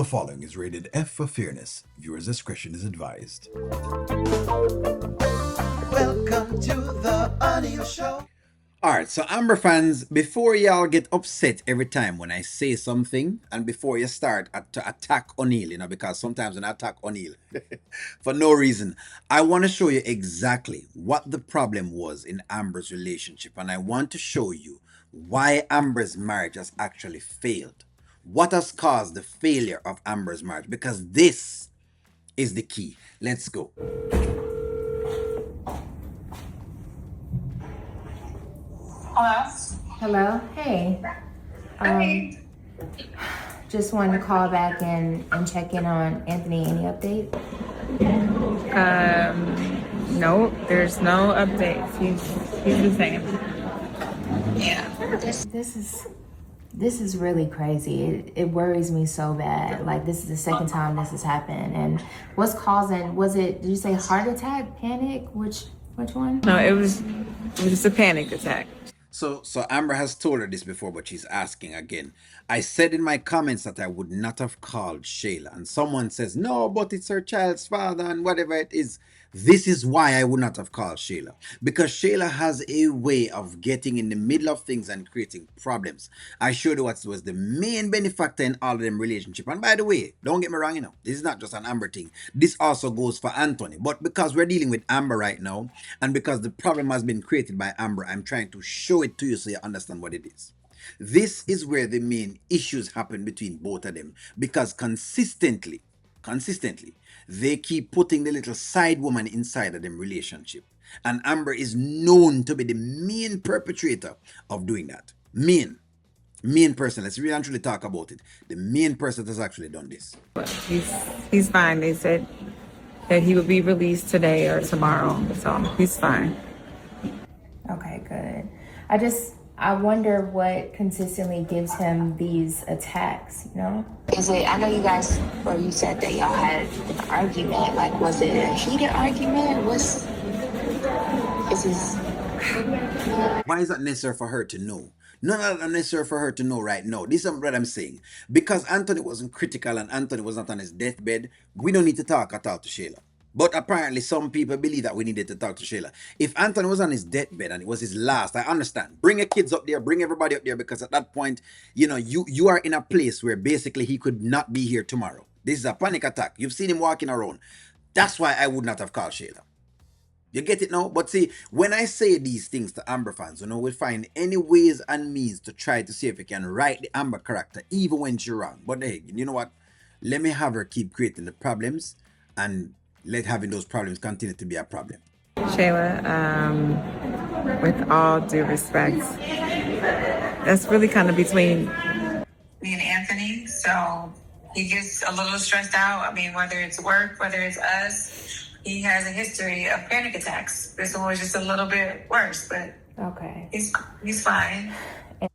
The following is rated F for fairness. Viewers' discretion is advised. Welcome to the Anil Show. Alright, so Amber fans, before y'all get upset every time when I say something, and before you start to attack O'Neal, because sometimes when I attack O'Neal for no reason, I want to show you exactly what the problem was in Amber's relationship, and I want to show you why Amber's marriage has actually failed. What has caused the failure of Amber's marriage? Because this is the key. Let's go. Hello? Hello. Hey. Hey. Just wanted to call back and check in on Anthony. Any update? No, there's no updates. He's the same. Yeah. This is really crazy. It worries me so bad. Like, this is the second time this has happened. And what's causing? Was it? Did you say heart attack, panic? Which one? No, it was just a panic attack. So Amber has told her this before, but she's asking again. I said in my comments that I would not have called Shayla, and someone says, no, but it's her child's father and whatever it is. This is why I would not have called Shayla. Because Shayla has a way of getting in the middle of things and creating problems. I showed you what was the main benefactor in all of them relationship. And by the way, don't get me wrong, this is not just an Amber thing. This also goes for Anthony. But because we're dealing with Amber right now, and because the problem has been created by Amber, I'm trying to show it to you so you understand what it is. This is where the main issues happen between both of them, because consistently, they keep putting the little side woman inside of them relationship. And Amber is known to be the main perpetrator of doing that. Main person. Let's really actually talk about it. The main person has actually done this. He's fine. They said that he would be released today or tomorrow, so he's fine. Okay, good. I wonder what consistently gives him these attacks, Is it, I know you guys, or you said that y'all had an argument. Like, was it a heated argument? Is this? Why is that necessary for her to know? None of that necessary for her to know right now. This is what I'm saying. Because Anthony wasn't critical and Anthony was not on his deathbed, we don't need to talk at all to Shayla. But apparently some people believe that we needed to talk to Shayla. If Anthony was on his deathbed and it was his last, I understand. Bring your kids up there, bring everybody up there, because at that point, you are in a place where basically he could not be here tomorrow. This is a panic attack. You've seen him walking around. That's why I would not have called Shayla. You get it now? But see, when I say these things to Amber fans, we'll find any ways and means to try to see if we can write the Amber character, even when she's wrong. But hey, you know what? Let me have her keep creating the problems and let having those problems continue to be a problem. Shayla, with all due respect, that's really kind of between me and Anthony. So he gets a little stressed out. I mean, whether it's work, whether it's us, he has a history of panic attacks. This one was just a little bit worse, but Okay. he's fine.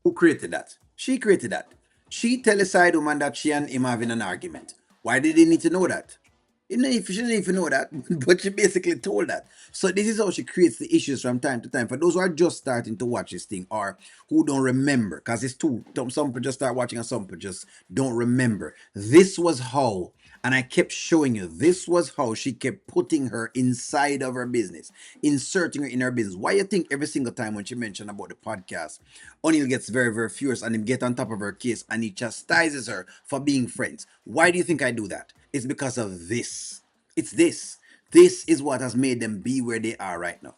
Who created that? She created that. She tell a side woman that she and him having an argument. Why did they need to know that? She didn't even know that, but she basically told that. So this is how she creates the issues from time to time. For those who are just starting to watch this thing or who don't remember, because it's some people just start watching and some people just don't remember. This was how, and I kept showing you, this was how she kept putting her inside of her business, inserting her in her business. Why you think every single time when she mentioned about the podcast, O'Neal gets very, very furious and him get on top of her case and he chastises her for being friends? Why do you think I do that? It's because of this. It's this. This is what has made them be where they are right now.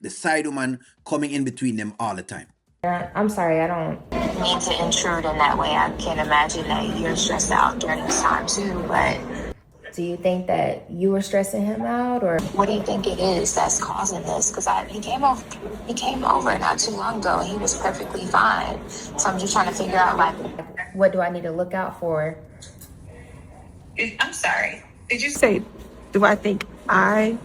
The side woman coming in between them all the time. I'm sorry, I don't Mean to intrude in that way. I can imagine that you're stressed out during this time too, but Do you think that you were stressing him out, or what do you think it is that's causing this? Because he came over not too long ago and he was perfectly fine. So I'm just trying to figure out, like, what do I need to look out for? I'm sorry. Did you say, do I think I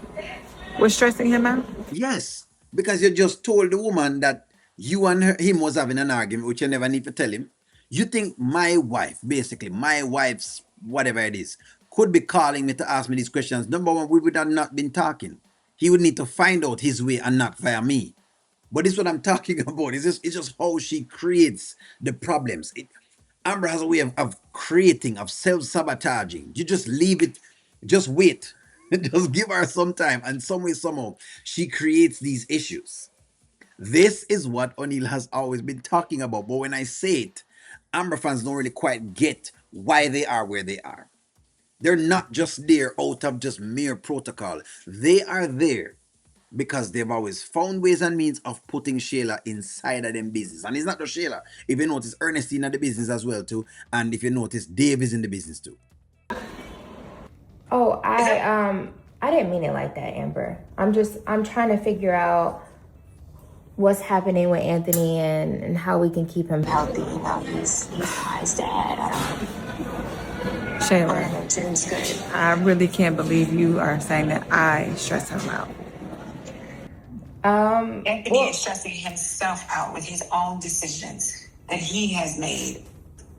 was stressing him out? Yes, because you just told the woman that you and him was having an argument, which you never need to tell him. You think my wife, basically, my wife's whatever it is, could be calling me to ask me these questions. Number one, we would have not been talking. He would need to find out his way and not via me. But this is what I'm talking about. It's just how she creates the problems. Amber has a way of creating, of self-sabotaging. You just leave it, just wait. Just give her some time, and some way, somehow, she creates these issues. This is what O'Neill has always been talking about. But when I say it, Amber fans don't really quite get why they are where they are. They're not just there out of just mere protocol. They are there because they've always found ways and means of putting Shayla inside of them business. And it's not just Shayla. If you notice, Ernestine at the business as well too. And if you notice, Dave is in the business too. Oh, I didn't mean it like that, Amber. I'm trying to figure out what's happening with Anthony and how we can keep him healthy. You know, he's Kai's dad. I Shayla, don't know, Tim's good. I really can't believe you are saying that I stress him out. Anthony is stressing himself out with his own decisions that he has made.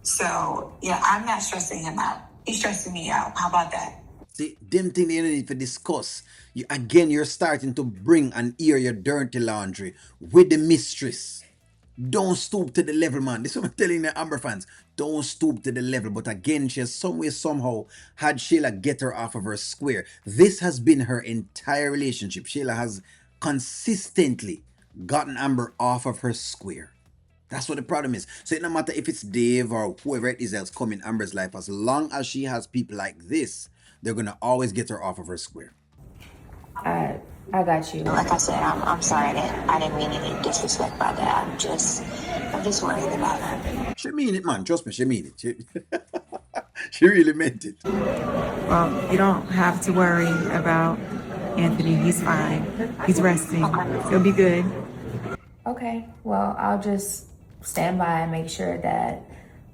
So, yeah, I'm not stressing him out. He's stressing me out. How about that? See, them thing they need to discuss. You're starting to bring and air your dirty laundry with the mistress. Don't stoop to the level, man. This is what I'm telling the Amber fans. Don't stoop to the level. But again, she has some way, somehow had Shayla get her off of her square. This has been her entire relationship. Shayla has consistently gotten Amber off of her square. That's what the problem is. So it no matter if it's Dave or whoever it is else come in Amber's life, as long as she has people like this, they're gonna always get her off of her square. I got you. Like I said, I'm sorry that I didn't mean any disrespect by that. I'm just worried about her. She mean it, man. Trust me, she mean it. She really meant it. Well, you don't have to worry about Anthony. He's fine. He's resting. He'll be good. Okay. Well, I'll just stand by and make sure that,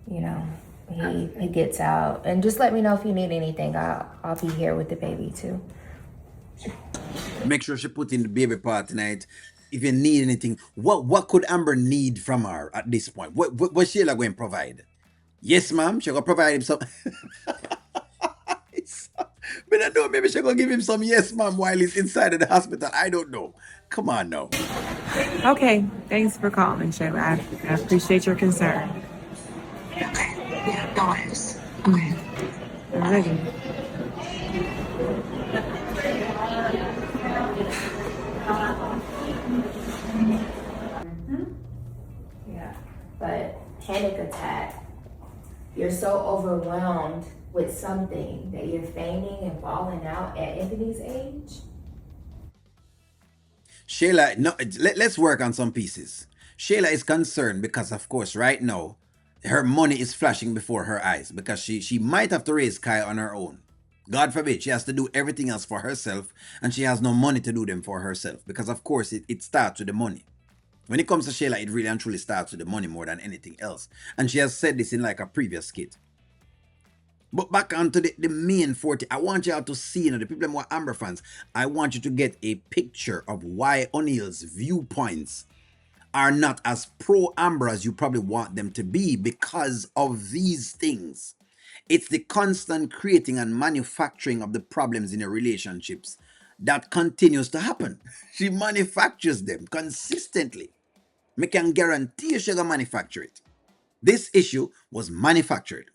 he gets out. And just let me know if you need anything. I'll be here with the baby too. Make sure she put in the baby part tonight. If you need anything, what could Amber need from her at this point? What Shayla going to provide? Yes, ma'am. She going to provide him some. But I know maybe she going to give him some yes, ma'am, while he's inside of the hospital. I don't know. Come on now. Okay. Thanks for calling, Shayla. I appreciate your concern. Okay. Yeah, no worries. Okay. Alrighty. Yeah. But panic attack. You're so overwhelmed with something that you're fainting and falling out at Anthony's age. Shayla, no, let's work on some pieces. Shayla is concerned because, of course, right now, her money is flashing before her eyes because she might have to raise Kai on her own. God forbid, she has to do everything else for herself and she has no money to do them for herself because, of course, it starts with the money. When it comes to Shayla, it really and truly starts with the money more than anything else. And she has said this in like a previous skit. But back onto the main 40, I want y'all to see, the people who are Amber fans, I want you to get a picture of why O'Neill's viewpoints are not as pro-Amber as you probably want them to be because of these things. It's the constant creating and manufacturing of the problems in your relationships that continues to happen. She manufactures them consistently. I can guarantee you she's going to manufacture it. This issue was manufactured,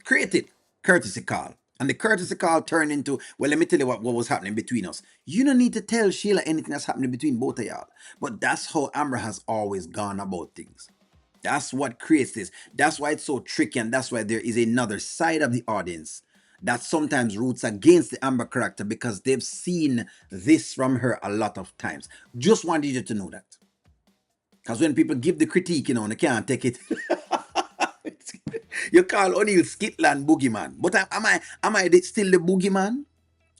created, courtesy call. And the courtesy call turned into, well, let me tell you what was happening between us. You don't need to tell Shayla anything that's happening between both of y'all. But that's how Amber has always gone about things. That's what creates this. That's why it's so tricky, and that's why there is another side of the audience that sometimes roots against the Amber character because they've seen this from her a lot of times. Just wanted you to know that. Because when people give the critique, they can't take it. You call O'Neill Skitland boogeyman. But am I still the boogeyman?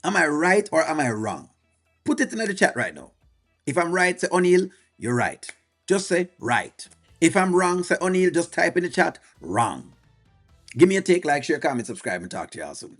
Am I right or am I wrong? Put it in the chat right now. If I'm right, say O'Neill, you're right. Just say right. If I'm wrong, say O'Neill, just type in the chat, wrong. Give me a take, like, share, comment, subscribe, and talk to y'all soon.